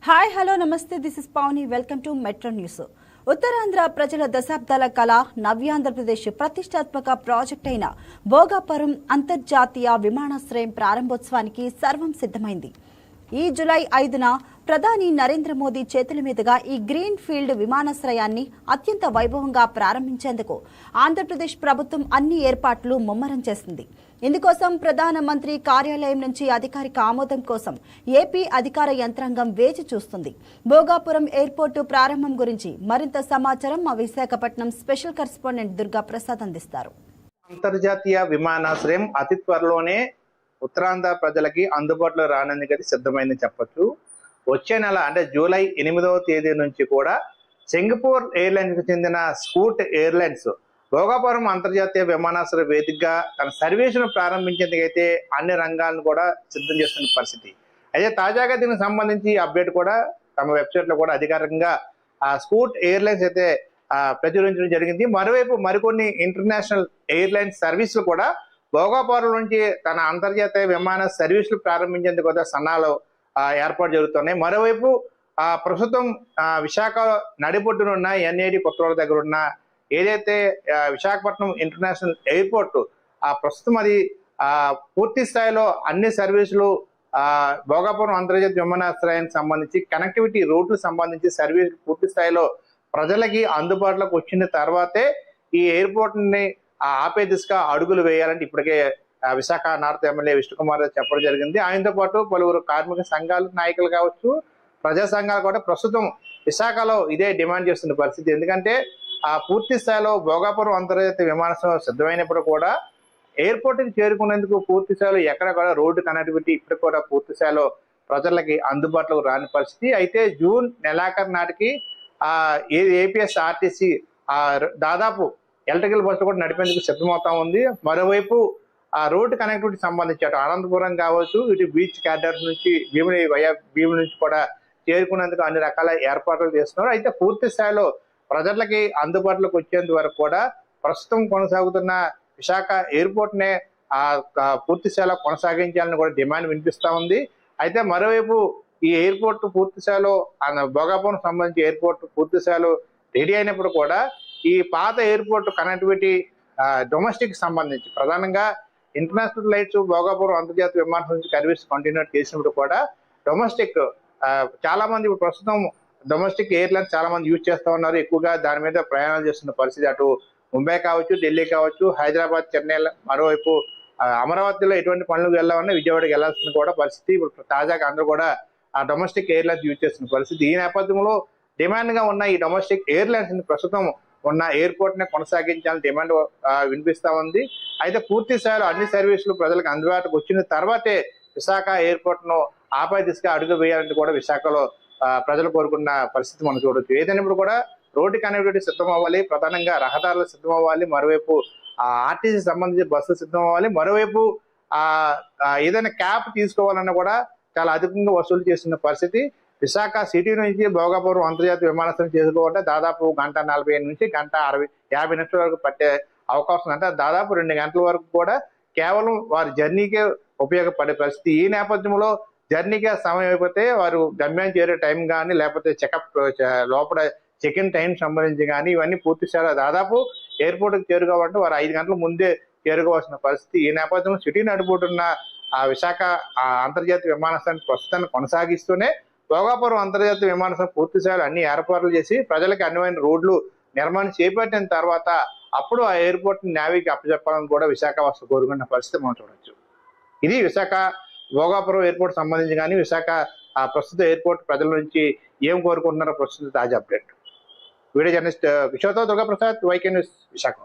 Hi hello నమస్తే this is పౌని welcome to metro news. Uttarandhra ప్రజల దశాబ్దాల కళ నవ్యాంధ్రప్రదేశ్ ప్రతిష్టాత్మక ప్రాజెక్ట్ అయిన భోగాపురం అంతర్జాతీయ విమానాశ్రయం ప్రారంభోత్సవానికి సర్వం సిద్ధమైంది. ఈ జూలై 5న ప్రధాని నరేంద్ర మోదీ చేతుల మీదుగా ఈ గ్రీన్ ఫీల్డ్ విమానాశ్రయాన్ని అత్యంత వైభవంగా ప్రారంభించేందుకు ఆంధ్రప్రదేశ్ ప్రభుత్వం అన్ని ఏర్పాట్లు ముమ్మరం చేసింది. ఇందుకోసం ప్రధానమంత్రి కార్యాలయం నుంచి అధికారిక ఆమోదం కోసం ఏపీ అధికార యంత్రాంగం వేచి చూస్తుంది. భోగాపురం ఎయిర్పోర్టు ప్రారంభం గురించి మరింత సమాచారం మా విశాఖపట్నం స్పెషల్ కరెస్పాండెంట్ దుర్గా ప్రసాద్ అందిస్తారు. అంతర్జాతీయ విమానాశ్రయం అతి త్వరలోనే ఉత్తరాంధ్ర ప్రజలకి అందుబాటులో రానందుకు సిద్ధమైందని చెప్పొచ్చు. వచ్చే నెల అంటే జూలై 8వ తేదీ నుంచి కూడా సింగపూర్ ఎయిర్లైన్స్ కి చెందిన స్కూట్ ఎయిర్లైన్స్ భోగాపురం అంతర్జాతీయ విమానాశ్రయ వేదికగా తన సర్వీసును ప్రారంభించేందుకైతే అన్ని రంగాలను కూడా సిద్ధం చేస్తున్న పరిస్థితి. అయితే తాజాగా దీనికి సంబంధించి అప్డేట్ కూడా తమ వెబ్సైట్ లో కూడా అధికారికంగా ఆ స్కూట్ ఎయిర్లైన్స్ అయితే ప్రచురించడం జరిగింది. మరోవైపు మరికొన్ని ఇంటర్నేషనల్ ఎయిర్లైన్స్ సర్వీసులు కూడా భోగాపురం నుంచి తన అంతర్జాతీయ విమాన సర్వీసులు ప్రారంభించేందుకు కూడా సన్నాహాలు ఏర్పాటు జరుగుతున్నాయి. మరోవైపు ప్రస్తుతం విశాఖ నడిబొడ్డునున్న ఎన్ఏడి కొత్తగూడ దగ్గర ఉన్న ఏదైతే విశాఖపట్నం ఇంటర్నేషనల్ ఎయిర్పోర్ట్ ప్రస్తుతం అది పూర్తి స్థాయిలో అన్ని సర్వీసులు భోగాపురం అంతర్జాతీయ విమానాశ్రయానికి సంబంధించి కనెక్టివిటీ రూట్లు సంబంధించి సర్వీస్ పూర్తి స్థాయిలో ప్రజలకి అందుబాటులోకి వచ్చిన తర్వాతే ఈ ఎయిర్పోర్ట్ ని ఆపే దిశగా అడుగులు వేయాలంటే ఇప్పటికే విశాఖ నార్త్ ఎమ్మెల్యే విష్ణుకుమార్ చెప్పడం జరిగింది. ఆయనతో పాటు పలువురు కార్మిక సంఘాల నాయకులు కావచ్చు, ప్రజా సంఘాలు కూడా ప్రస్తుతం విశాఖలో ఇదే డిమాండ్ చేస్తున్న పరిస్థితి. ఎందుకంటే పూర్తి స్థాయిలో భోగాపురం అంతర్జాతీయ విమానాశ్రయం సిద్ధమైనప్పుడు కూడా ఎయిర్పోర్ట్ కి చేరుకునేందుకు పూర్తి స్థాయిలో ఎక్కడ కూడా రోడ్డు కనెక్టివిటీ ఇప్పుడు కూడా పూర్తి స్థాయిలో ప్రజలకి అందుబాటులోకి రాని పరిస్థితి. అయితే జూన్ నెలాఖరు నాటికి ఏపీఎస్ ఆర్టీసీ దాదాపు ఎలక్ట్రికల్ బస్సులు కూడా నడిపేందుకు సిద్ధమవుతా ఉంది. మరోవైపు రోడ్డు కనెక్టివిటీ సంబంధించి అటు అనంతపురం కావచ్చు, ఇటు బీచ్ క్యాడర్స్ నుంచి భీముల నుంచి కూడా చేరుకునేందుకు అన్ని రకాల ఏర్పాట్లు చేస్తున్నారు. అయితే పూర్తి స్థాయిలో ప్రజలకి అందుబాటులోకి వచ్చేంత వరకు కూడా ప్రస్తుతం కొనసాగుతున్న విశాఖ ఎయిర్పోర్ట్ నే పూర్తి స్థాయిలో కొనసాగించాలని కూడా డిమాండ్ వినిపిస్తా ఉంది. అయితే మరోవైపు ఈ ఎయిర్పోర్ట్ పూర్తి స్థాయిలో భోగాపురం సంబంధించి ఎయిర్పోర్ట్ పూర్తి స్థాయిలో రెడీ అయినప్పుడు కూడా ఈ పాత ఎయిర్పోర్ట్ కనెక్టివిటీ డొమెస్టిక్ సంబంధించి ప్రధానంగా ఇంటర్నేషనల్ ఫ్లైట్స్ భోగాపురం అంతర్జాతీయ విమానాశ్రయం నుంచి సర్వీస్ కంటిన్యూ చేసినప్పుడు కూడా డొమెస్టిక్ చాలా మంది ఇప్పుడు ప్రస్తుతం డొమెస్టిక్ ఎయిర్లైన్స్ చాలా మంది యూజ్ చేస్తూ ఉన్నారు. ఎక్కువగా దాని మీద ప్రయాణాలు చేస్తున్న పరిస్థితి. అటు ముంబై కావచ్చు, ఢిల్లీ కావచ్చు, హైదరాబాద్, చెన్నై, మరోవైపు అమరావతిలో ఎటువంటి పనులకు వెళ్ళాలన్నా విజయవాడకి వెళ్లాల్సిన కూడా పరిస్థితి. ఇప్పుడు తాజాగా అందరూ కూడా ఆ డొమెస్టిక్ ఎయిర్లైన్స్ యూజ్ చేస్తున్న పరిస్థితి. ఈ నేపథ్యంలో డిమాండ్ గా ఉన్న ఈ డొమెస్టిక్ ఎయిర్లైన్స్ ప్రస్తుతం ఉన్న ఎయిర్పోర్ట్ ని కొనసాగించాలని డిమాండ్ వినిపిస్తా ఉంది. అయితే పూర్తి స్థాయిలో అన్ని సర్వీసులు ప్రజలకు అందుబాటులోకి వచ్చిన తర్వాతే విశాఖ ఎయిర్పోర్ట్ ను ఆపై దిశగా అడుగు వేయాలంటే కూడా విశాఖలో ప్రజలు కోరుకున్న పరిస్థితి మనం చూడొచ్చు. ఏదైనప్పుడు కూడా రోడ్డు కనెక్టివిటీ సిద్ధం అవ్వాలి, ప్రధానంగా రహదారులు సిద్ధం అవ్వాలి, మరోవైపు ఆర్టీసీ సంబంధించి బస్సులు సిద్ధం అవ్వాలి, మరోవైపు ఏదైనా క్యాబ్ తీసుకోవాలన్నా కూడా చాలా అధికంగా వసూలు చేస్తున్న పరిస్థితి. విశాఖ సిటీ నుంచి భోగాపురం అంతర్జాతీయ విమానాశ్రయం చేసుకోవాలంటే దాదాపు 1:45 నుంచి 1:50 నిమిషాల వరకు పట్టే అవకాశం. అంటే దాదాపు 2 గంటల వరకు కూడా కేవలం వారి జర్నీకే ఉపయోగపడే పరిస్థితి. ఈ నేపథ్యంలో జర్నీకే సమయం అయిపోతే వారు గమ్యం చేరే టైం కానీ, లేకపోతే చెకప్ లోపల చెక్ ఇన్ టైం సంబంధించి కానీ ఇవన్నీ పూర్తి స్థాయిలో దాదాపు ఎయిర్పోర్ట్కి చేరుకోవాలంటే వారు 5 గంటల ముందే చేరుకోవాల్సిన పరిస్థితి. ఈ నేపథ్యంలో సిటీ నడిపోతున్న విశాఖ అంతర్జాతీయ విమానాశ్రయాన్ని ప్రస్తుతాన్ని కొనసాగిస్తూనే భోగాపురం అంతర్జాతీయ విమానాశ్రయం పూర్తి స్థాయిలో అన్ని ఏర్పాట్లు చేసి ప్రజలకు అనువైన రోడ్లు నిర్మాణం చేపట్టిన తర్వాత అప్పుడు ఆ ఎయిర్పోర్ట్ నేవీకి అప్పచెప్పాలని కూడా విశాఖ వాసులు కోరుకున్న పరిస్థితి మనం చూడొచ్చు. ఇది విశాఖ భోగాపురం ఎయిర్పోర్ట్ సంబంధించి కానీ విశాఖ ప్రస్తుత ఎయిర్పోర్ట్ ప్రజల నుంచి ఏం కోరుకుంటున్నారో ప్రస్తుత తాజా అప్డేట్. వీడియో జర్నలిస్ట్ కిషోర్తో దుర్గా ప్రసాద్, వైకే న్యూస్, విశాఖ.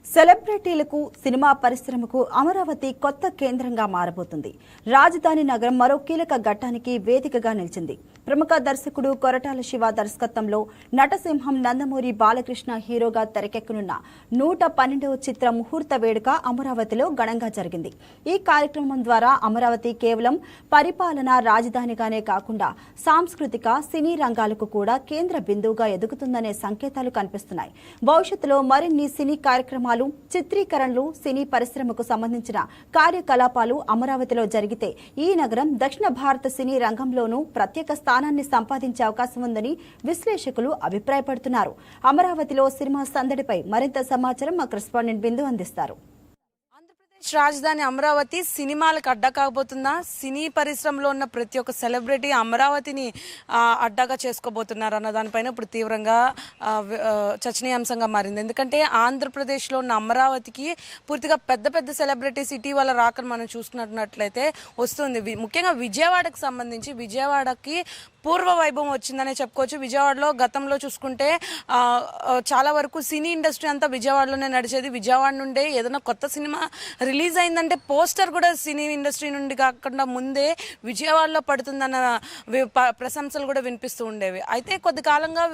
సెలబ్రిటీలకు సినిమా పరిశ్రమకు అమరావతి కొత్త కేంద్రంగా మారబోతుంది. రాజధాని నగరం మరో కీలక ఘట్టానికి వేదికగా నిలిచింది. ప్రముఖ దర్శకుడు కొరటాల శివ దర్శకత్వంలో నటసింహం నందమూరి బాలకృష్ణ హీరోగా తెరకెక్కనున్న 112వ చిత్ర ముహూర్త వేడుక అమరావతిలో ఘనంగా జరిగింది. ఈ కార్యక్రమం ద్వారా అమరావతి కేవలం పరిపాలనా రాజధానిగానే కాకుండా సాంస్కృతిక, సినీ రంగాలకు కూడా కేంద్ర బిందువుగా ఎదుగుతుందనే సంకేతాలు కనిపిస్తున్నాయి. భవిష్యత్తులో మరిన్ని సినీ కార్యక్రమాలు సినిమాలు, చిత్రీకరణలు, సినీ పరిశ్రమకు సంబంధించిన కార్యకలాపాలు అమరావతిలో జరిగితే ఈ నగరం దక్షిణ భారత సినీ రంగంలోనూ ప్రత్యేక స్థానాన్ని సంపాదించే అవకాశం ఉందని విశ్లేషకులు అభిప్రాయపడుతున్నారు. అమరావతిలో సినిమా సందడిపై మరింత సమాచారం మా కరెస్పాండెంట్ బిందు అందిస్తారు. రాజధాని అమరావతి సినిమాలకు అడ్డా కాబోతుందా? సినీ పరిశ్రమలో ఉన్న ప్రతి ఒక్క సెలబ్రిటీ అమరావతిని అడ్డాగా చేసుకోబోతున్నారు అన్న దానిపైన ఇప్పుడు తీవ్రంగా చర్చనీయాంశంగా మారింది. ఎందుకంటే ఆంధ్రప్రదేశ్లో ఉన్న అమరావతికి పూర్తిగా పెద్ద పెద్ద సెలబ్రిటీస్ ఇటీవల రాకని మనం చూసుకున్నట్లయితే వస్తుంది. ముఖ్యంగా విజయవాడకు సంబంధించి విజయవాడకి పూర్వ వైభవం వచ్చిందనే చెప్పుకోవచ్చు. విజయవాడలో గతంలో చూసుకుంటే చాలా వరకు సినీ ఇండస్ట్రీ అంతా విజయవాడలోనే నడిచేది. విజయవాడ నుండే ఏదైనా కొత్త సినిమా రిలీజ్ అయిందంటే పోస్టర్ కూడా సినీ ఇండస్ట్రీ నుండి కాకుండా ముందే విజయవాడలో పడుతుందన్న ప్రశంసలు కూడా వినిపిస్తూ ఉండేవి. అయితే కొద్ది కాలంగా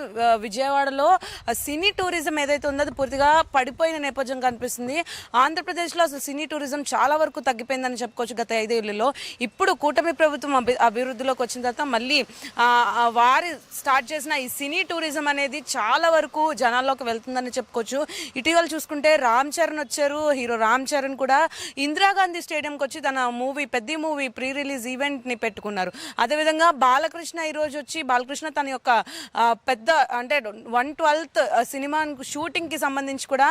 విజయవాడలో సినీ టూరిజం ఏదైతే ఉందో అది పూర్తిగా పడిపోయిన నేపథ్యం కనిపిస్తుంది. ఆంధ్రప్రదేశ్లో అసలు సినీ టూరిజం చాలా వరకు తగ్గిపోయిందని చెప్పుకోవచ్చు గత 5 ఏళ్లలో. ఇప్పుడు కూటమి ప్రభుత్వం అభివృద్ధిలోకి వచ్చిన తర్వాత మళ్ళీ వారి స్టార్ట్ చేసిన ఈ సినీ టూరిజం అనేది చాలా వరకు జనాల్లోకి వెళ్తుందని చెప్పుకోవచ్చు. ఇటీవల చూసుకుంటే రామ్ చరణ్ వచ్చారు. హీరో రామ్ చరణ్ కూడా ఇందిరాగాంధీ స్టేడియంకి వచ్చి తన పెద్ద మూవీ ప్రీ రిలీజ్ ఈవెంట్ని పెట్టుకున్నారు. అదేవిధంగా బాలకృష్ణ ఈరోజు వచ్చి బాలకృష్ణ తన యొక్క పెద్ద అంటే 1/12 సినిమా షూటింగ్కి సంబంధించి కూడా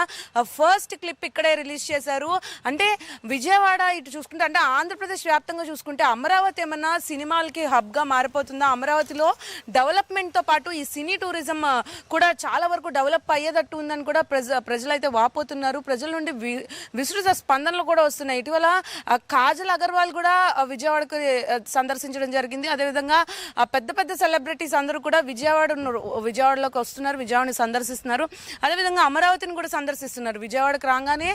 ఫస్ట్ క్లిప్ ఇక్కడే రిలీజ్ చేశారు. అంటే విజయవాడ ఇటు చూసుకుంటే అంటే ఆంధ్రప్రదేశ్ వ్యాప్తంగా చూసుకుంటే అమరావతి ఏమన్నా సినిమాలకి హబ్గా మారిపోతుందా? అమరావతిలో డెవలప్మెంట్తో పాటు ఈ సినీ టూరిజం కూడా చాలా వరకు డెవలప్ అయ్యేటట్టు ఉందని కూడా ప్రజలైతే వాపోతున్నారు. ప్రజల నుండి విస్తృత స్పందనలు కూడా వస్తున్నాయి. ఇటీవల కాజల్ అగర్వాల్ కూడా విజయవాడకు సందర్శించడం జరిగింది. అదేవిధంగా పెద్ద పెద్ద సెలబ్రిటీస్ అందరూ కూడా విజయవాడలోకి వస్తున్నారు, విజయవాడని సందర్శిస్తున్నారు. అదేవిధంగా అమరావతిని కూడా సందర్శిస్తున్నారు. విజయవాడకు రాగానే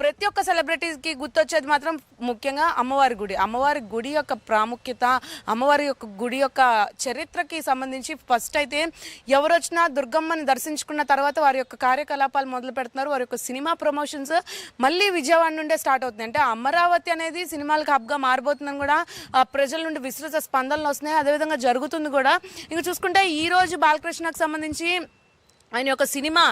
ప్రతి ఒక్క సెలబ్రిటీకి గుర్తొచ్చేది మాత్రం ముఖ్యంగా అమ్మవారి గుడి. అమ్మవారి గుడి యొక్క ప్రాముఖ్యత, అమ్మవారి యొక్క గుడి యొక్క చరిత్రకి సంబంధించి ఫస్ట్ అయితే ఎవరు వచ్చినా దుర్గమ్మని దర్శించుకున్న తర్వాత వారి యొక్క కార్యకలాపాలు మొదలు పెడుతున్నారు. వారి యొక్క సినిమా ప్రమోషన్స్ మళ్ళీ విజయవాడ నుండే స్టార్ట్ అవుతుంది. అంటే అమరావతి అనేది సినిమాలకు హబ్గా మారిపోతుందని కూడా ప్రజల నుండి విస్తృత స్పందనలు వస్తున్నాయి. అదేవిధంగా జరుగుతుంది కూడా. ఇంకా చూసుకుంటే ఈ రోజు బాలకృష్ణకు సంబంధించి ఆయన యొక్క సినిమా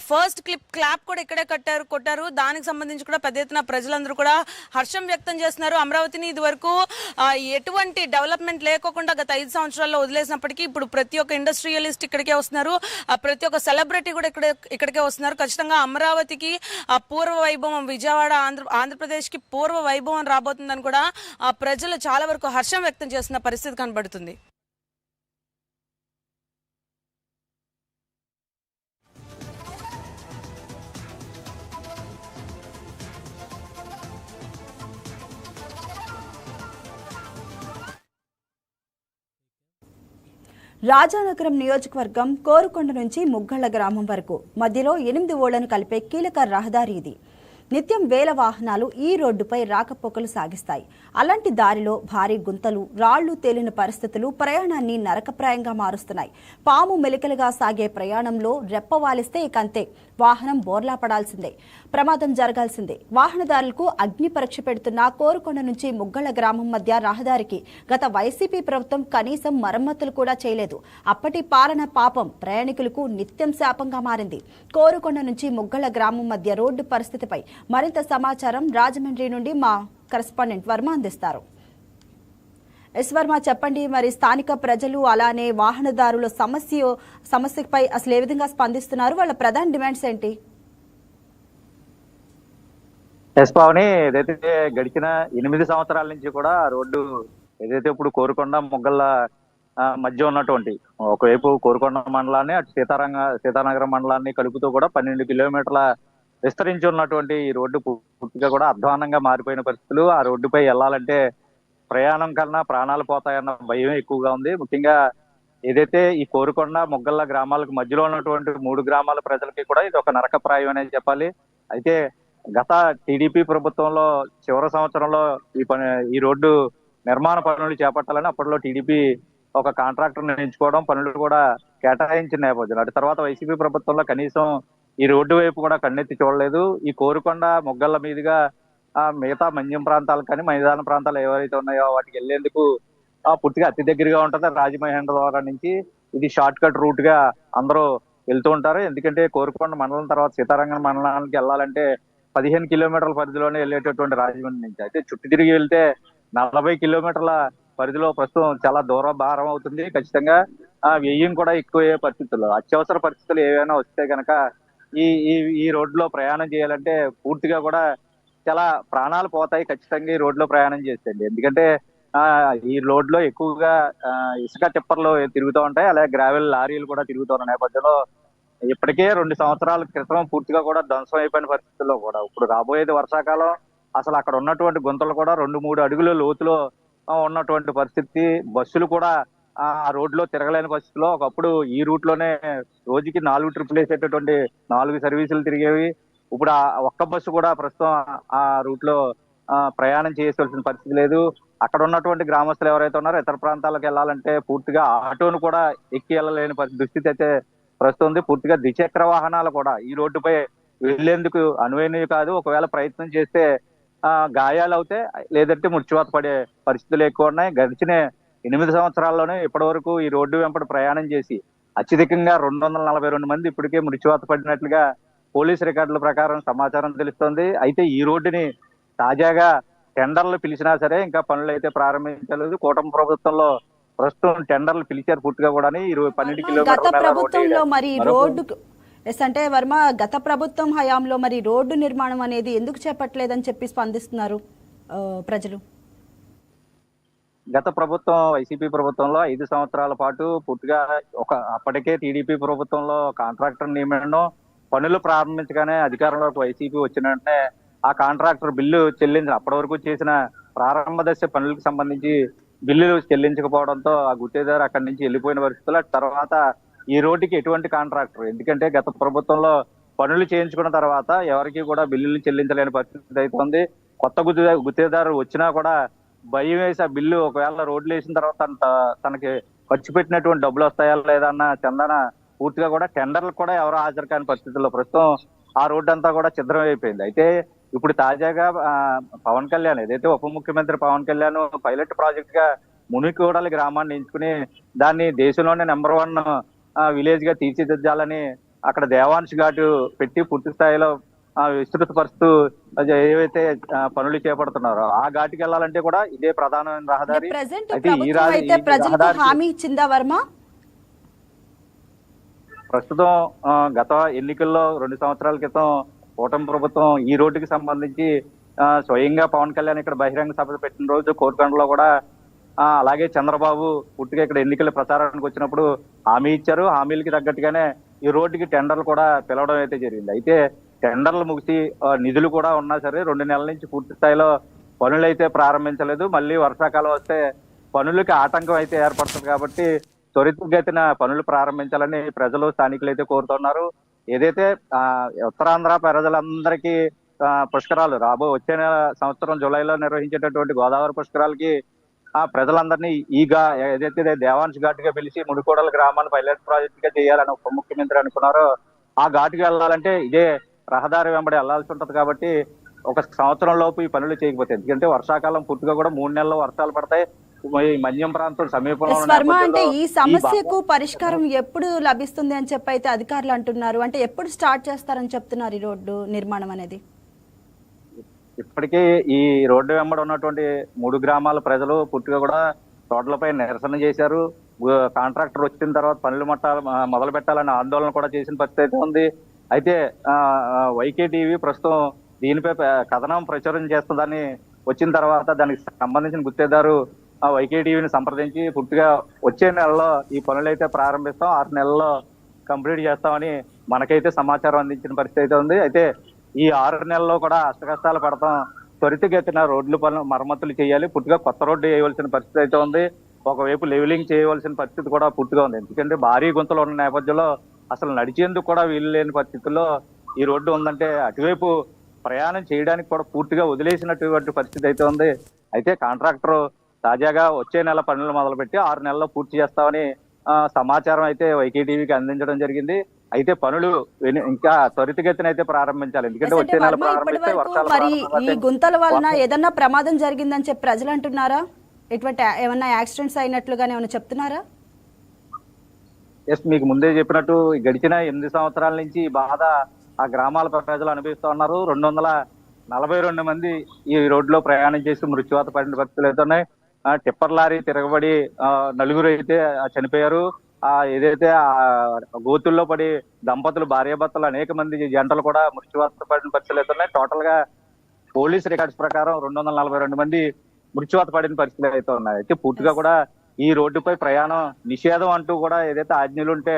ఫస్ట్ క్లాప్ కూడా ఇక్కడే కొట్టారు. దానికి సంబంధించి కూడా పెద్ద ఎత్తున ప్రజలందరూ కూడా హర్షం వ్యక్తం చేస్తున్నారు. అమరావతిని ఇదివరకు ఎటువంటి డెవలప్మెంట్ లేకోకుండా గత 5 సంవత్సరాల్లో వదిలేసినప్పటికీ ఇప్పుడు ప్రతి ఒక్క ఇండస్ట్రియలిస్ట్ ఇక్కడికే వస్తున్నారు. ప్రతి ఒక్క సెలబ్రిటీ కూడా ఇక్కడికే వస్తున్నారు. ఖచ్చితంగా అమరావతికి పూర్వ వైభవం, విజయవాడ ఆంధ్రప్రదేశ్కి పూర్వ వైభవం రాబోతుందని కూడా ప్రజలు చాలా వరకు హర్షం వ్యక్తం చేస్తున్న పరిస్థితి కనబడుతుంది. రాజానగరం నియోజకవర్గం కోరుకొండ నుంచి ముగ్గళ్ల గ్రామం వరకు మధ్యలో 8 ఊళ్లను కలిపే కీలక రహదారి ఇది. నిత్యం వేల వాహనాలు ఈ రోడ్డుపై రాకపోకలు సాగిస్తాయి. అలాంటి దారిలో భారీ గుంతలు, రాళ్లు తేలిన పరిస్థితులు ప్రయాణాన్ని నరకప్రాయంగా మారుస్తున్నాయి. పాము మెలికలుగా సాగే ప్రయాణంలో రెప్పవాలిస్తే ఇకంతే, వాహనం బోర్లా పడాల్సిందే, ప్రమాదం జరగాల్సిందే. వాహనదారులకు అగ్ని పరీక్ష పెడుతున్న కోరుకొండ నుంచి ముగ్గళ్ల గ్రామం మధ్య రహదారికి గత వైసీపీ ప్రభుత్వం కనీసం మరమ్మతులు కూడా చేయలేదు. అప్పటి పాలన పాపం ప్రయాణికులకు నిత్యం శాపంగా మారింది. కోరుకొండ నుంచి ముగ్గళ్ల గ్రామం మధ్య రోడ్డు పరిస్థితిపై మరింత సమాచారం రాజమండ్రి నుండి మా కరెస్పాండెంట్ వర్మ అందిస్తారు. వర్మ, చెప్పండి, మరి స్థానిక ప్రజలు అలానే వాహనదారుల సమస్యపై అసలు ఏ విధంగా స్పందిస్తున్నారు? వాళ్ళ ప్రధాన డిమాండ్స్ ఏంటి? పావని, ఏదైతే గడిచిన 8 సంవత్సరాల నుంచి కూడా రోడ్డు ఏదైతే ఇప్పుడు కోరుకొండ ముగ్గళ్ళ మధ్య ఉన్నటువంటి ఒకవైపు కోరుకొండ మండలాన్ని అటు సీతానగరం మండలాన్ని కలుపుతూ కూడా 12 కిలోమీటర్ల విస్తరించి ఉన్నటువంటి ఈ రోడ్డు పూర్తిగా కూడా అధ్వానంగా మారిపోయిన పరిస్థితులు. ఆ రోడ్డుపై వెళ్ళాలంటే ప్రయాణం కన్నా ప్రాణాలు పోతాయన్న భయం ఎక్కువగా ఉంది. ముఖ్యంగా ఏదైతే ఈ కోరుకొండ ముగ్గళ్ళ గ్రామాలకు మధ్యలో ఉన్నటువంటి 3 గ్రామాల ప్రజలకి కూడా ఇది ఒక నరకప్రాయం అనేది చెప్పాలి. అయితే గత టీడీపీ ప్రభుత్వంలో చివరి సంవత్సరంలో ఈ రోడ్డు నిర్మాణ పనులు చేపట్టాలని అప్పట్లో టీడీపీ ఒక కాంట్రాక్టర్ ఎంచుకోవడం, పనులు కూడా కేటాయించిన నేపథ్యంలో అటు తర్వాత వైసీపీ ప్రభుత్వంలో కనీసం ఈ రోడ్డు వైపు కూడా కన్నెత్తి చూడలేదు. ఈ కోరుకొండ ముగ్గళ్ళ మీదుగా మిగతా మన్యం ప్రాంతాలు కానీ మైదాన ప్రాంతాలు ఏవైతే ఉన్నాయో వాటికి వెళ్లేందుకు పూర్తిగా అతి దగ్గరగా ఉంటుంది. రాజమహేంద్రవరం నుంచి ఇది షార్ట్ కట్ రూట్ గా అందరూ వెళ్తూ ఉంటారు. ఎందుకంటే కోరుకొండ మండలం తర్వాత సీతారాంగం మండలానికి వెళ్ళాలంటే 15 కిలోమీటర్ల పరిధిలోనే వెళ్ళేటటువంటి రాజమండ్రి నుంచి. అయితే చుట్టూ తిరిగి వెళ్తే 40 కిలోమీటర్ల పరిధిలో ప్రస్తుతం చాలా దూరం భారం అవుతుంది. ఖచ్చితంగా వ్యయం కూడా ఎక్కువయ్యే పరిస్థితుల్లో, అత్యవసర పరిస్థితులు ఏవైనా వస్తే కనుక ఈ ఈ ఈ రోడ్లో ప్రయాణం చేయాలంటే పూర్తిగా కూడా చాలా ప్రాణాలు పోతాయి ఖచ్చితంగా ఈ రోడ్లో ప్రయాణం చేసేయండి. ఎందుకంటే ఈ రోడ్లో ఎక్కువగా ఇసుక టిప్పర్లు తిరుగుతూ ఉంటాయి, అలాగే గ్రావెల్ లారీలు కూడా తిరుగుతున్న నేపథ్యంలో ఇప్పటికే 2 సంవత్సరాల క్రితం పూర్తిగా కూడా ధ్వంసం అయిపోయిన పరిస్థితుల్లో కూడా ఇప్పుడు రాబోయేది వర్షాకాలం. అసలు అక్కడ ఉన్నటువంటి గుంతలు కూడా 2-3 అడుగుల లోతులో ఉన్నటువంటి పరిస్థితి. బస్సులు కూడా ఆ రోడ్లో తిరగలేని పరిస్థితిలో, ఒకప్పుడు ఈ రూట్ లోనే రోజుకి 4 ట్రిప్పులు వేసేటటువంటి 4 సర్వీసులు తిరిగేవి. ఇప్పుడు ఆ ఒక్క బస్సు కూడా ప్రస్తుతం ఆ రూట్ లో ప్రయాణం చేయాల్సిన పరిస్థితి లేదు. అక్కడ ఉన్నటువంటి గ్రామస్తులు ఎవరైతే ఉన్నారో ఇతర ప్రాంతాలకు వెళ్ళాలంటే పూర్తిగా ఆటోను కూడా ఎక్కి వెళ్ళలేని దుస్థితి అయితే ప్రస్తుతం ఉంది. పూర్తిగా ద్విచక్ర వాహనాలు కూడా ఈ రోడ్డుపై వెళ్లేందుకు అనువైనవి కాదు. ఒకవేళ ప్రయత్నం చేస్తే గాయాలు అవుతాయి, లేదంటే మృత్యువాత పడే పరిస్థితులు ఎక్కువ ఉన్నాయి. గడిచిన 8 సంవత్సరాల్లోనే ఇప్పటి వరకు ఈ రోడ్డు వెంబడి ప్రయాణం చేసి అత్యధికంగా 242 మంది ఇప్పటికే మృత్యువాత పడినట్లుగా పోలీసు రికార్డుల ప్రకారం సమాచారం తెలుస్తోంది. అయితే ఈ రోడ్డుని తాజాగా టెండర్లు పిలిచినా సరే ఇంకా పనులు అయితే ప్రారంభించలేదు. కూటమి ప్రభుత్వంలో ప్రస్తుతం టెండర్లు పిలిచారు పూర్తిగా కూడా. 12 గత ప్రభుత్వంలో కిలోమీటర్ల మరి రోడ్డు అంటే వర్మ, గత ప్రభుత్వం హయాంలో మరి రోడ్డు నిర్మాణం అనేది ఎందుకు చేపట్టలేదని చెప్పి స్పందిస్తున్నారు ప్రజలు? గత ప్రభుత్వం వైసీపీ ప్రభుత్వంలో 5 సంవత్సరాల పాటు పూర్తిగా అప్పటికే టీడీపీ ప్రభుత్వంలో కాంట్రాక్టర్ నియమనం, పనులు ప్రారంభించగానే అధికారంలోకి వైసీపీ వచ్చిన వెంటనే ఆ కాంట్రాక్టర్ బిల్లు చెల్లించిన అప్పటి వరకు చేసిన ప్రారంభ దశ పనులకు సంబంధించి బిల్లులు చెల్లించకపోవడంతో ఆ గుత్తేదారు అక్కడి నుంచి వెళ్ళిపోయిన పరిస్థితుల్లో తర్వాత ఈ రోడ్డుకి ఎటువంటి కాంట్రాక్టర్, ఎందుకంటే గత ప్రభుత్వంలో పనులు చేయించుకున్న తర్వాత ఎవరికి కూడా బిల్లులు చెల్లించలేని పరిస్థితి అవుతుంది. కొత్త గుత్తేదారు వచ్చినా కూడా భయం వేసి ఆ బిల్లు ఒకవేళ రోడ్లు వేసిన తర్వాత తనకి ఖర్చు పెట్టినటువంటి డబ్బులు వస్తాయా లేదా అన్న చందన పూర్తిగా కూడా టెండర్లు కూడా ఎవరు హాజరు కాని పరిస్థితుల్లో ప్రస్తుతం ఆ రోడ్డు అంతా కూడా ఛిద్రం అయిపోయింది. అయితే ఇప్పుడు తాజాగా పవన్ కళ్యాణ్, ఏదైతే ఉప ముఖ్యమంత్రి పవన్ కళ్యాణ్ పైలట్ ప్రాజెక్ట్ గా మునికోడలి గ్రామాన్ని ఎంచుకుని దాన్ని దేశంలోనే నెంబర్ 1 విలేజ్ గా తీర్చిదిద్దాలని అక్కడ దేవాంశ్ ఘాట్ పెట్టి పూర్తి స్థాయిలో విస్తృతపరుస్తూ ఏవైతే పనులు చేపడుతున్నారో ఆ ఘాటుకి వెళ్ళాలంటే కూడా ఇదే ప్రధానమైన రహదారి. అయితే ప్రజలకు హామీ ఇచ్చిందా వర్మ? ప్రస్తుతం గత ఎన్నికల్లో 2 సంవత్సరాల క్రితం కూటమి ప్రభుత్వం ఈ రోడ్డుకి సంబంధించి స్వయంగా పవన్ కళ్యాణ్ ఇక్కడ బహిరంగ సభ పెట్టిన రోజు కోరుకొండలో కూడా అలాగే చంద్రబాబు పూర్తిగా ఇక్కడ ఎన్నికల ప్రచారానికి వచ్చినప్పుడు హామీ ఇచ్చారు. హామీలకి తగ్గట్టుగానే ఈ రోడ్డుకి టెండర్లు కూడా పిలవడం అయితే జరిగింది. అయితే టెండర్లు ముగిసి నిధులు కూడా ఉన్నా సరే 2 నెలల నుంచి పూర్తి స్థాయిలో పనులు అయితే ప్రారంభించలేదు. మళ్ళీ వర్షాకాలం వస్తే పనులకి ఆటంకం అయితే ఏర్పడుతుంది కాబట్టి త్వరితగతిన పనులు ప్రారంభించాలని ప్రజలు, స్థానికులు అయితే కోరుతున్నారు. ఏదైతే ఉత్తరాంధ్ర ప్రజలందరికీ పుష్కరాలు వచ్చే సంవత్సరం జూలైలో నిర్వహించేటటువంటి గోదావరి పుష్కరాలకి ప్రజలందరినీ ఏదైతే దేవాంశ్ ఘాట్ గా పిలిచి ముడికోడల గ్రామాన్ని పైలట్ ప్రాజెక్ట్ గా చేయాలని ఉప ముఖ్యమంత్రి అనుకున్నారో ఆ ఘాటుకి వెళ్ళాలంటే ఇదే రహదారి వెంబడి వెళ్లాల్సి ఉంటది. కాబట్టి 1 సంవత్సరం లోపు ఈ పనులు చేయకపోతే, ఎందుకంటే వర్షాకాలం పూర్తిగా కూడా 3 నెలల్లో వర్షాలు పడతాయి. మన్యం ప్రాంతం సమీపంలో అంటే ఈ సమస్యకు పరిష్కారం ఎప్పుడు లభిస్తుంది అని చెప్పి అయితే అధికారులు అంటున్నారు. అంటే ఎప్పుడు స్టార్ట్ చేస్తారని చెప్తున్నారు ఈ రోడ్డు నిర్మాణం అనేది? ఇప్పటికీ ఈ రోడ్డు వెంబడి ఉన్నటువంటి 3 గ్రామాల ప్రజలు పూర్తిగా కూడా రోడ్లపై నిరసన చేశారు. కాంట్రాక్టర్ వచ్చిన తర్వాత పనులు మొదలు పెట్టాలని ఆందోళన కూడా చేసిన పరిస్థితి అయితే ఉంది. అయితే వైకే టీవీ ప్రస్తుతం దీనిపై కథనం ప్రచురణ చేస్తుందని వచ్చిన తర్వాత దానికి సంబంధించిన గుత్తేదారు వైకే టీవీని సంప్రదించి పూర్తిగా వచ్చే నెలలో ఈ పనులు అయితే ప్రారంభిస్తాం, 6 నెలల్లో కంప్లీట్ చేస్తామని మనకైతే సమాచారం అందించిన పరిస్థితి అయితే ఉంది. అయితే ఈ 6 నెలల్లో కూడా అష్టకష్టాలు పడతాం, త్వరితగతిన రోడ్లు పనులు మరమ్మతులు చేయాలి, పూర్తిగా కొత్త రోడ్డు వేయవలసిన పరిస్థితి అయితే ఉంది. ఒకవైపు లెవెలింగ్ చేయవలసిన పరిస్థితి కూడా పూర్తిగా ఉంది. ఎందుకంటే భారీ గుంతలు ఉన్న నేపథ్యంలో అసలు నడిచేందుకు కూడా వీలు లేని పరిస్థితుల్లో ఈ రోడ్డు ఉందంటే అటువైపు ప్రయాణం చేయడానికి కూడా పూర్తిగా వదిలేసినటువంటి పరిస్థితి అయితే ఉంది. అయితే కాంట్రాక్టర్ తాజాగా వచ్చే నెల పనులు మొదలుపెట్టి 6 నెలల్లో పూర్తి చేస్తామని సమాచారం అయితే వైకే టీవీకి అందించడం జరిగింది. అయితే పనులు ఇంకా త్వరితగతిన అయితే ప్రారంభించాలి, ఎందుకంటే వచ్చే నెల ప్రారంభిస్తే మరి ఈ గుంతల వలన ఏదన్నా ప్రమాదం జరిగిందని చెప్పి ప్రజలు అంటున్నారా? ఎటువంటి ఏమన్నా యాక్సిడెంట్స్ అయినట్లుగానే ఏమైనా చెప్తున్నారా? ఎస్, మీకు ముందే చెప్పినట్టు గడిచిన 8 సంవత్సరాల నుంచి ఈ బాధ ఆ గ్రామాల ప్రజలు అనుభవిస్తూ ఉన్నారు. 242 మంది ఈ రోడ్లో ప్రయాణం చేసి మృత్యువాత పడిన పరిస్థితులు అయితే ఉన్నాయి. టిప్పర్ లారీ తిరగబడి నలుగురు అయితే చనిపోయారు. ఏదైతే గోతుల్లో పడి దంపతులు, భార్యాభర్తలు, అనేక మంది జంటలు కూడా మృత్యువాత పడిన పరిస్థితులు అయితే ఉన్నాయి. టోటల్ గా పోలీస్ రికార్డ్స్ ప్రకారం 242 మంది మృత్యువాత పడిన పరిస్థితులు అయితే ఉన్నాయి. అయితే పూర్తిగా కూడా ఈ రోడ్డుపై ప్రయాణం నిషేధం అంటూ కూడా ఏదైతే ఆజ్ఞలు ఉంటే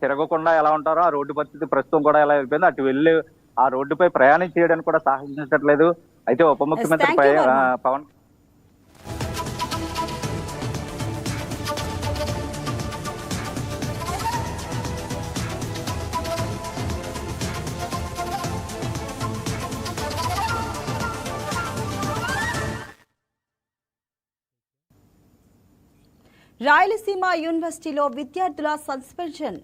తిరగకుండా ఎలా ఉంటారో ఆ రోడ్డు పరిస్థితి ప్రస్తుతం కూడా ఎలా అయిపోయిందో అటు వెళ్ళి ఆ రోడ్డుపై ప్రయాణం చేయడానికి కూడా సాహసించట్లేదు. అయితే ఉప ముఖ్యమంత్రి పవన్ రాయలసీమ యూనివర్సిటీలో విద్యార్థుల సస్పెన్షన్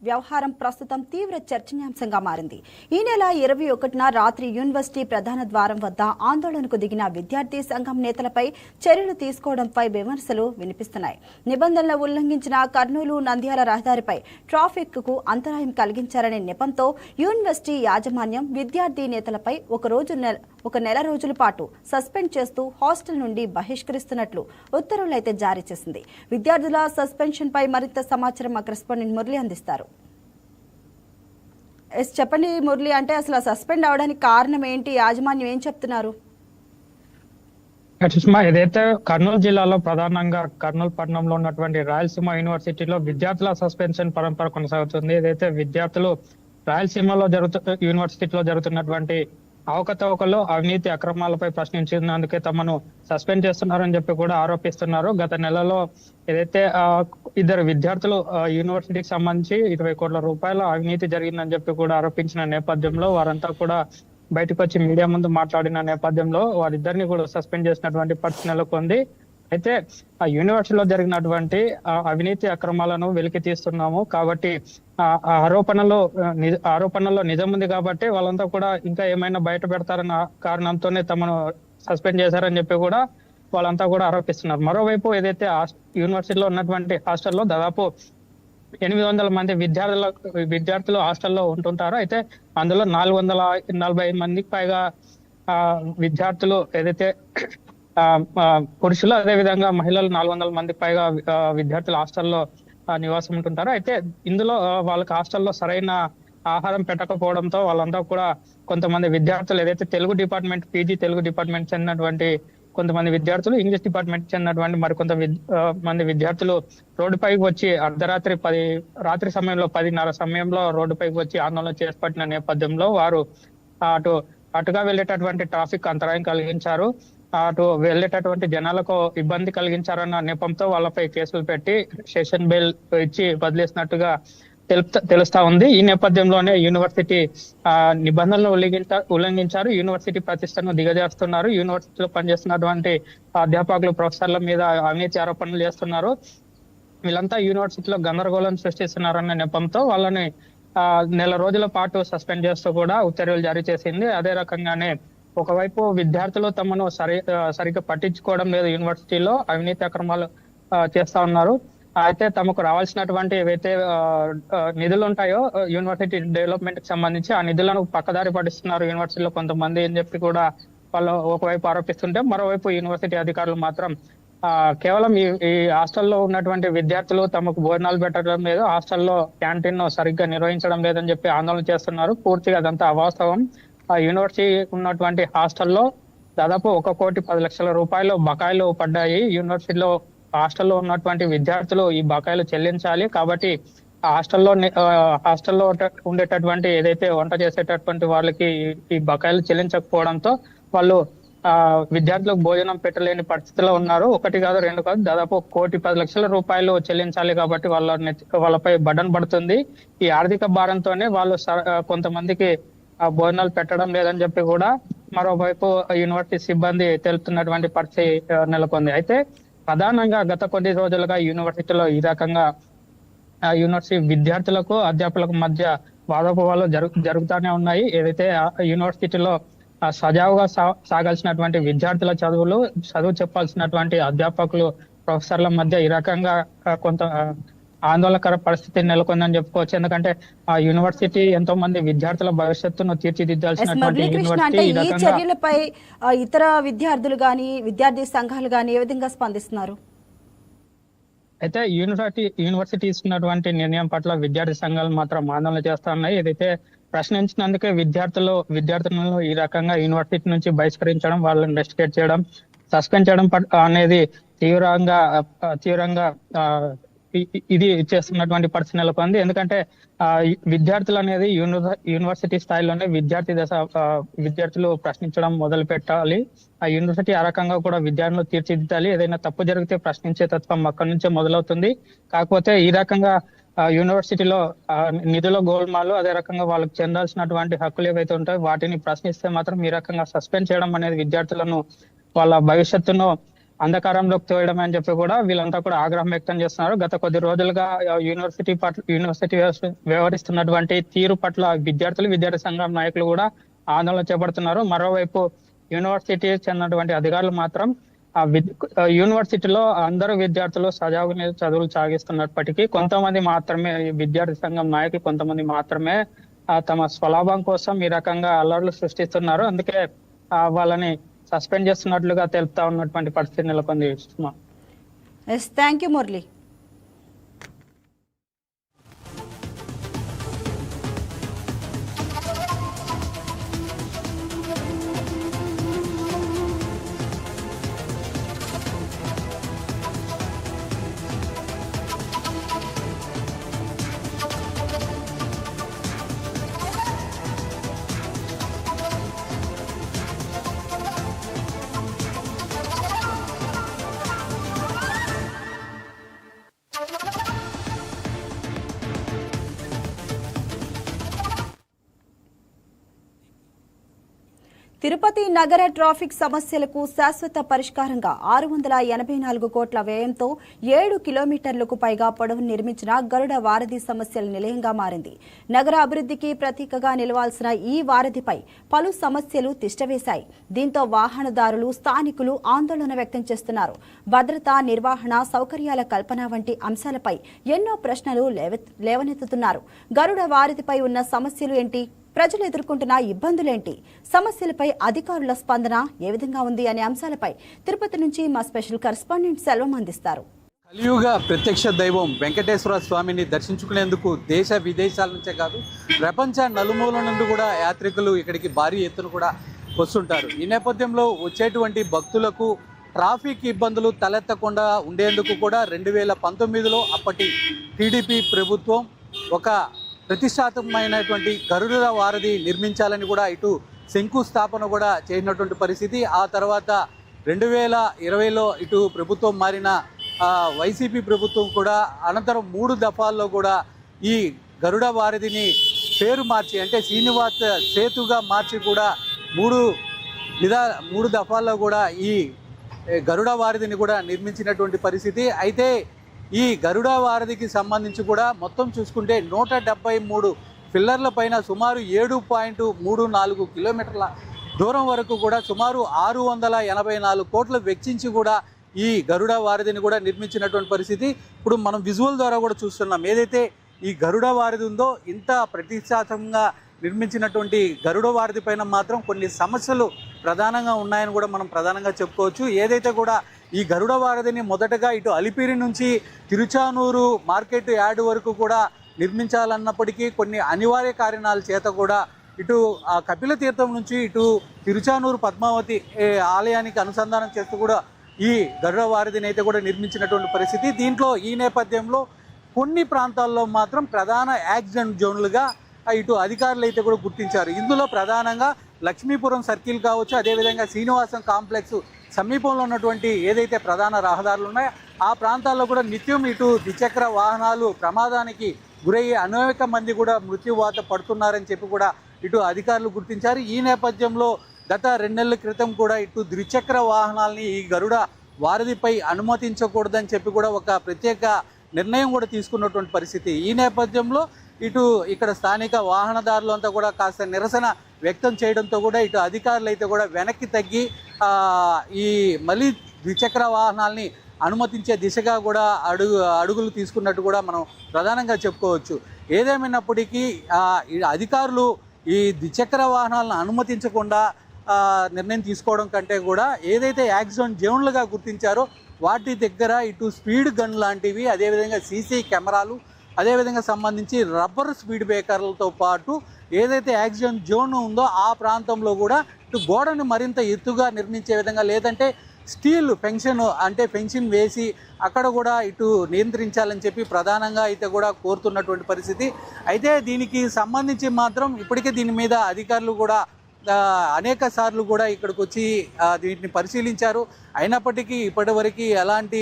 వ్యవహారం ప్రస్తుతం తీవ్ర చర్చనీయాంశంగా మారింది. ఈ నెల 21న రాత్రి యూనివర్సిటీ ప్రధాన ద్వారం వద్ద ఆందోళనకు దిగిన విద్యార్థి సంఘం నేతలపై చర్యలు తీసుకోవడంపై విమర్శలు వినిపిస్తున్నాయి. నిబంధనలు ఉల్లంఘించిన కర్నూలు నంద్యాల రహదారిపై ట్రాఫిక్ కు అంతరాయం కలిగించారనే నెపంతో యూనివర్సిటీ యాజమాన్యం విద్యార్థి నేతలపై ఒక నెల రోజుల పాటు సస్పెండ్ చేస్తూ హాస్టల్ నుండి బహిష్కరిస్తున్నట్లు ఉత్తర్వులైతే జారీ చేసింది. విద్యార్థుల సస్పెన్షన్ పై మరింత సమాచారం మా కరెస్పాండెంట్ మురళి అందిస్తారు. చెప్పండి మురళి, అంటే అసలు సస్పెండ్ అవడానికి కారణం ఏంటి? యాజమాన్యం ఏం చెప్తున్నారు? సుష్మా, ఏదైతే కర్నూలు జిల్లాలో ప్రధానంగా కర్నూలు పట్టణంలో ఉన్నటువంటి రాయలసీమ యూనివర్సిటీలో విద్యార్థుల సస్పెన్షన్ పరంపర కొనసాగుతుంది. ఏదైతే విద్యార్థులు రాయలసీమలో యూనివర్సిటీలో జరుగుతున్నటువంటి అవకతవకలు, అవినీతి అక్రమాలపై ప్రశ్నించినందుకే తమను సస్పెండ్ చేస్తున్నారని చెప్పి కూడా ఆరోపిస్తున్నారు. గత నెలలో ఏదైతే ఇద్దరు విద్యార్థులు యూనివర్సిటీకి సంబంధించి 20 కోట్ల రూపాయల అవినీతి జరిగిందని చెప్పి కూడా ఆరోపించిన నేపథ్యంలో వారంతా కూడా బయటకు వచ్చి మీడియా ముందు మాట్లాడిన నేపథ్యంలో వారిద్దరిని కూడా సస్పెండ్ చేసినటువంటి పరిస్థితి నెలకొంది. అయితే ఆ యూనివర్సిటీలో జరిగినటువంటి అవినీతి అక్రమాలను వెలికి తీస్తున్నాము కాబట్టి ఆరోపణల్లో నిజం ఉంది కాబట్టి వాళ్ళంతా కూడా ఇంకా ఏమైనా బయట పెడతారన్న కారణంతోనే తమను సస్పెండ్ చేశారని చెప్పి కూడా వాళ్ళంతా కూడా ఆరోపిస్తున్నారు. మరోవైపు ఏదైతే యూనివర్సిటీలో ఉన్నటువంటి హాస్టల్లో దాదాపు 800 మంది విద్యార్థులు హాస్టల్లో ఉంటుంటారు. అయితే అందులో 440 మందికి పైగా విద్యార్థులు ఏదైతే పురుషులు, అదే విధంగా మహిళలు 400 మందికి పైగా విద్యార్థులు హాస్టల్లో నివాసం ఉంటుంటారు. అయితే ఇందులో వాళ్ళకి హాస్టల్లో సరైన ఆహారం పెట్టకపోవడంతో వాళ్ళంతా కూడా కొంతమంది విద్యార్థులు ఏదైతే Telugu department, PG Telugu department చెందినటువంటి కొంతమంది విద్యార్థులు, ఇంగ్లీష్ డిపార్ట్మెంట్ చెందినటువంటి మరికొంత మంది విద్యార్థులు రోడ్డుపైకి వచ్చి అర్ధరాత్రి రాత్రి సమయంలో 10:30 సమయంలో రోడ్డుపైకి వచ్చి ఆందోళన చేపట్టిన నేపథ్యంలో వారు అటుగా వెళ్ళేటటువంటి ట్రాఫిక్ అంతరాయం కలిగించారు, అటు వెళ్ళేటటువంటి జనాలకు ఇబ్బంది కలిగించారన్న నెపంతో వాళ్ళపై కేసులు పెట్టి సెషన్ బెయిల్ ఇచ్చి వదిలేసినట్టుగా తెలుస్తా ఉంది. ఈ నేపథ్యంలోనే యూనివర్సిటీ నిబంధనలు ఉల్లంఘించారు, యూనివర్సిటీ ప్రతిష్టను దిగజారుస్తున్నారు, యూనివర్సిటీలో పనిచేస్తున్నటువంటి అధ్యాపకులు, ప్రొఫెసర్ల మీద అవినీతి ఆరోపణలు చేస్తున్నారు. వీళ్ళంతా యూనివర్సిటీలో గందరగోళం సృష్టిస్తున్నారన్న నెపంతో వాళ్ళని నెల రోజుల పాటు సస్పెండ్ చేస్తూ కూడా ఉత్తర్వులు జారీ చేసింది. అదే రకంగానే ఒకవైపు విద్యార్థులు తమను సరిగ్గా పట్టించుకోవడం లేదు, యూనివర్సిటీలో అవినీతి అక్రమాలు చేస్తా ఉన్నారు. అయితే తమకు రావాల్సినటువంటి ఏవైతే నిధులు ఉంటాయో యూనివర్సిటీ డెవలప్మెంట్ కి సంబంధించి ఆ నిధులను పక్కదారి పట్టిస్తున్నారు యూనివర్సిటీలో కొంతమంది అని చెప్పి కూడా వాళ్ళు ఒకవైపు ఆరోపిస్తుంటే, మరోవైపు యూనివర్సిటీ అధికారులు మాత్రం కేవలం ఈ హాస్టల్లో ఉన్నటువంటి విద్యార్థులు తమకు భోజనాలు పెట్టడం లేదు, హాస్టల్లో క్యాంటీన్ సరిగ్గా నిర్వహించడం లేదని చెప్పి ఆందోళన చేస్తున్నారు. పూర్తిగా అదంతా అవాస్తవం. యూనివర్సిటీ ఉన్నటువంటి హాస్టల్లో దాదాపు 1,10,00,000 రూపాయలు బకాయిలు పడ్డాయి. యూనివర్సిటీలో హాస్టల్లో ఉన్నటువంటి విద్యార్థులు ఈ బకాయిలు చెల్లించాలి. కాబట్టి హాస్టల్లో ఉండేటటువంటి ఏదైతే వంట చేసేటటువంటి వాళ్ళకి ఈ బకాయిలు చెల్లించకపోవడంతో వాళ్ళు విద్యార్థులకు భోజనం పెట్టలేని పరిస్థితిలో ఉన్నారు. 1 కాదు 2 కాదు, దాదాపు 1,10,00,000 రూపాయలు చెల్లించాలి కాబట్టి వాళ్ళపై బర్డన్ పడుతుంది. ఈ ఆర్థిక భారంతోనే వాళ్ళు కొంతమందికి భోజనాలు పెట్టడం లేదని చెప్పి కూడా మరోవైపు యూనివర్సిటీ సిబ్బంది తెలుపుతున్నటువంటి పరిస్థితి నెలకొంది. అయితే ప్రధానంగా గత కొన్ని రోజులుగా యూనివర్సిటీలో ఈ రకంగా యూనివర్సిటీ విద్యార్థులకు, అధ్యాపకులకు మధ్య వాదోపవాదాలు జరుగుతూనే ఉన్నాయి. ఏదైతే యూనివర్సిటీలో సజావుగా సాగాల్సినటువంటి విద్యార్థుల చదువు చెప్పాల్సినటువంటి అధ్యాపకులు, ప్రొఫెసర్ల మధ్య ఈ రకంగా ఆందోళనకర పరిస్థితి నెలకొందని చెప్పుకోవచ్చు. ఎందుకంటే ఆ యూనివర్సిటీ ఎంతో మంది విద్యార్థుల భవిష్యత్తును తీర్చిదిద్దాల్సినటువంటి మురళీకృష్ణ, అంటే యూనివర్సిటీ ఈ చర్యలపై ఇతర విద్యార్థులు గాని విద్యార్థి సంఘాలు గాని ఏ విధంగా స్పందిస్తున్నారు? అయితే యూనివర్సిటీ తీసుకున్నటువంటి నిర్ణయం పట్ల విద్యార్థి సంఘాలు మాత్రం ఆందోళన చేస్తా ఉన్నాయి. ఏదైతే ప్రశ్నించినందుకే విద్యార్థులను ఈ రకంగా యూనివర్సిటీ నుంచి బహిష్కరించడం, వాళ్ళని ఇన్వెస్టిగేట్ చేయడం, సస్పెండ్ చేయడం అనేది తీవ్రంగా ఇది చేస్తున్నటువంటి పరిస్థితి నెలకొంది. ఎందుకంటే విద్యార్థులు అనేది యూనివర్సిటీ స్థాయిలోనే విద్యార్థులు ప్రశ్నించడం మొదలు పెట్టాలి. ఆ యూనివర్సిటీ ఆ రకంగా కూడా విద్యార్థులు తీర్చిదిద్దాలి. ఏదైనా తప్పు జరిగితే ప్రశ్నించే తత్వం అక్కడి నుంచే మొదలవుతుంది. కాకపోతే ఈ రకంగా యూనివర్సిటీలో నిధుల గోల్మాలు, అదే రకంగా వాళ్ళకి చెందాల్సినటువంటి హక్కులు ఏవైతే ఉంటాయో వాటిని ప్రశ్నిస్తే మాత్రం ఈ రకంగా సస్పెండ్ చేయడం అనేది విద్యార్థులను వాళ్ళ భవిష్యత్తును అంధకారంలోకి తోయడం అని చెప్పి కూడా వీళ్ళంతా కూడా ఆగ్రహం వ్యక్తం చేస్తున్నారు. గత కొద్ది రోజులుగా యూనివర్సిటీ వ్యవహరిస్తున్నటువంటి తీరు పట్ల విద్యార్థి సంఘం నాయకులు కూడా ఆందోళన చేపడుతున్నారు. మరోవైపు యూనివర్సిటీ చెందినటువంటి అధికారులు మాత్రం యూనివర్సిటీలో అందరూ విద్యార్థులు సజావుగా చదువులు సాగిస్తున్నప్పటికీ కొంతమంది మాత్రమే, విద్యార్థి సంఘం నాయకులు కొంతమంది మాత్రమే తమ స్వలాభం కోసం ఈ రకంగా అల్లర్లు సృష్టిస్తున్నారు. అందుకే వాళ్ళని సస్పెండ్ చేస్తున్నట్లుగా తెలుపుతా ఉన్నటువంటి పరిస్థితి నెలకొంది. Thank you Murali. తిరుపతి నగర ట్రాఫిక్ సమస్యలకు శాశ్వత పరిష్కారంగా 684 కోట్ల వ్యయంతో 7 కిలోమీటర్లకు పైగా పొడవు నిర్మించిన గరుడ వారధి సమస్యల నిలయంగా మారింది. నగర అభివృద్ధికి ప్రతీకగా నిలవాల్సిన ఈ వారధిపై పలు సమస్యలు తిష్టవేశాయి. దీంతో వాహనదారులు, స్థానికులు ఆందోళన వ్యక్తం చేస్తున్నారు. భద్రత, నిర్వహణ, సౌకర్యాల కల్పన వంటి అంశాలపై ఎన్నో ప్రశ్నలు లేవనెత్తుతున్నారు. గరుడ వారధిపై ఉన్న సమస్యలు ఏంటి? ప్రజలు ఎదుర్కొంటున్న ఇబ్బందులేంటి? సమస్యలపై అధికారుల స్పందన ఏ విధంగా ఉంది అనే అంశాలపై తిరుపతి నుంచి మా స్పెషల్ కరెస్పాండెంట్ సెల్వం అందిస్తారు. కలియుగ ప్రత్యక్ష దైవం వెంకటేశ్వర స్వామిని దర్శించుకునేందుకు దేశ విదేశాల నుంచే కాదు ప్రపంచ నలుమూల నుండి కూడా యాత్రికులు ఇక్కడికి భారీ ఎత్తున కూడా వస్తుంటారు. ఈ నేపథ్యంలో వచ్చేటువంటి భక్తులకు ట్రాఫిక్ ఇబ్బందులు తలెత్తకుండా ఉండేందుకు కూడా 2019లో అప్పటి టీడీపీ ప్రభుత్వం ఒక ప్రతిష్టాత్మకమైనటువంటి గరుడ వారధి నిర్మించాలని కూడా ఇటు శంకుస్థాపన కూడా చేసినటువంటి పరిస్థితి. ఆ తర్వాత 2020లో ఇటు ప్రభుత్వం మారిన వైసీపీ ప్రభుత్వం కూడా అనంతరం 3 దఫాల్లో కూడా ఈ గరుడ వారధిని పేరు మార్చి, అంటే శ్రీనివాస్ సేతుగా మార్చి కూడా 3 దఫాల్లో కూడా ఈ గరుడ వారధిని కూడా నిర్మించినటువంటి పరిస్థితి. అయితే ఈ గరుడ వారధికి సంబంధించి కూడా మొత్తం చూసుకుంటే 173 పిల్లర్ల పైన సుమారు 7.34 కిలోమీటర్ల దూరం వరకు కూడా సుమారు 684 కోట్లు వెచ్చించి కూడా ఈ గరుడ వారధిని కూడా నిర్మించినటువంటి పరిస్థితి ఇప్పుడు మనం విజువల్ ద్వారా కూడా చూస్తున్నాం. ఏదైతే ఈ గరుడ వారధి ఉందో ఇంత ప్రతిష్టాత్మకంగా నిర్మించినటువంటి గరుడ వారధి పైన మాత్రం కొన్ని సమస్యలు ప్రధానంగా ఉన్నాయని కూడా మనం ప్రధానంగా చెప్పుకోవచ్చు. ఏదైతే కూడా ఈ గరుడ వారధిని మొదటగా ఇటు అలిపిరి నుంచి తిరుచానూరు మార్కెట్ యార్డ్ వరకు కూడా నిర్మించాలన్నప్పటికీ కొన్ని అనివార్య కారణాల చేత కూడా ఇటు కపిల తీర్థం నుంచి ఇటు తిరుచానూరు పద్మావతి ఆలయానికి అనుసంధానం చేస్తూ కూడా ఈ గరుడ వారధిని అయితే కూడా నిర్మించినటువంటి పరిస్థితి. దీంట్లో ఈ నేపథ్యంలో కొన్ని ప్రాంతాల్లో మాత్రం ప్రధాన యాక్సిడెంట్ జోన్లుగా ఇటు అధికారులు అయితే కూడా గుర్తించారు. ఇందులో ప్రధానంగా లక్ష్మీపురం సర్కిల్ కావచ్చు, అదేవిధంగా శ్రీనివాసం కాంప్లెక్స్ సమీపంలో ఉన్నటువంటి ఏదైతే ప్రధాన రహదారులు ఉన్నాయో ఆ ప్రాంతాల్లో కూడా నిత్యం ఇటు ద్విచక్ర వాహనాలు ప్రమాదానికి గురయ్యే అనేక మంది కూడా మృత్యువాత పడుతున్నారని చెప్పి కూడా ఇటు అధికారులు గుర్తించారు. ఈ నేపథ్యంలో గత 2 నెలల క్రితం కూడా ఇటు ద్విచక్ర వాహనాలని ఈ గరుడ వారధిపై అనుమతించకూడదని చెప్పి కూడా ఒక ప్రత్యేక నిర్ణయం కూడా తీసుకున్నటువంటి పరిస్థితి. ఈ నేపథ్యంలో ఇటు ఇక్కడ స్థానిక వాహనదారులు అంతా కూడా కాస్త నిరసన వ్యక్తం చేయడంతో కూడా ఇటు అధికారులు అయితే కూడా వెనక్కి తగ్గి ఈ మళ్ళీ ద్విచక్ర వాహనాల్ని అనుమతించే దిశగా కూడా అడుగులు తీసుకున్నట్టు కూడా మనం ప్రధానంగా చెప్పుకోవచ్చు. ఏదేమైనప్పటికీ ఈ అధికారులు ఈ ద్విచక్ర వాహనాలను అనుమతించకుండా నిర్ణయం తీసుకోవడం కంటే కూడా ఏదైతే యాక్సిడెంట్ జోన్లుగా గుర్తించారో వాటి దగ్గర ఇటు స్పీడ్ గన్ లాంటివి, అదేవిధంగా సీసీ కెమెరాలు, అదేవిధంగా సంబంధించి రబ్బర్ స్పీడ్ బ్రేకర్లతో పాటు ఏదైతే యాక్సిడెంట్ జోన్ ఉందో ఆ ప్రాంతంలో కూడా ఇటు గోడను మరింత ఎత్తుగా నిర్మించే విధంగా, లేదంటే స్టీల్ ఫెన్షన్ వేసి అక్కడ కూడా ఇటు నియంత్రించాలని చెప్పి ప్రధానంగా అయితే కూడా కోరుతున్నటువంటి పరిస్థితి. అయితే దీనికి సంబంధించి మాత్రం ఇప్పటికే దీని మీద అధికారులు కూడా అనేక సార్లు కూడా ఇక్కడికి వచ్చి దీన్ని పరిశీలించారు. అయినప్పటికీ ఇప్పటివరకు ఎలాంటి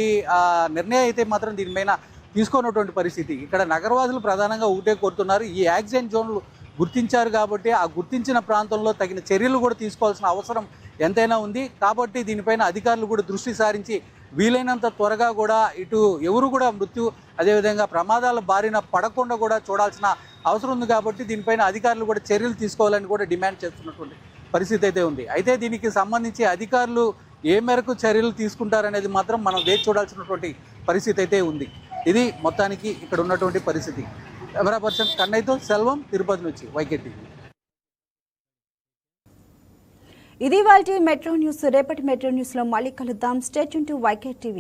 నిర్ణయం అయితే మాత్రం దీనిపైన తీసుకున్నటువంటి పరిస్థితి. ఇక్కడ నగరవాసులు ప్రధానంగా ఒకటే కోరుతున్నారు, ఈ యాక్సిడెంట్ జోన్లు గుర్తించారు కాబట్టి ఆ గుర్తించిన ప్రాంతంలో తగిన చర్యలు కూడా తీసుకోవాల్సిన అవసరం ఎంతైనా ఉంది. కాబట్టి దీనిపైన అధికారులు కూడా దృష్టి సారించి వీలైనంత త్వరగా కూడా ఇటు ఎవరు కూడా అదేవిధంగా ప్రమాదాల బారిన పడకుండా కూడా చూడాల్సిన అవసరం ఉంది. కాబట్టి దీనిపైన అధికారులు కూడా చర్యలు తీసుకోవాలని కూడా డిమాండ్ చేస్తున్నటువంటి పరిస్థితి అయితే ఉంది. అయితే దీనికి సంబంధించి అధికారులు ఏ మేరకు చర్యలు తీసుకుంటారనేది మాత్రం మనం వేచి చూడాల్సినటువంటి పరిస్థితి అయితే ఉంది. ఇది మొత్తానికి ఇక్కడ ఉన్నటువంటి పరిస్థితి. కెమెరా పర్సన్ కన్నయ్యతో సెల్వం, తిరుపతి నుంచి YK TV. ఇది వాటి మెట్రో న్యూస్. రేపటి మెట్రో న్యూస్ లో మళ్ళీ కలుద్దాం. Stay tune to YK TV.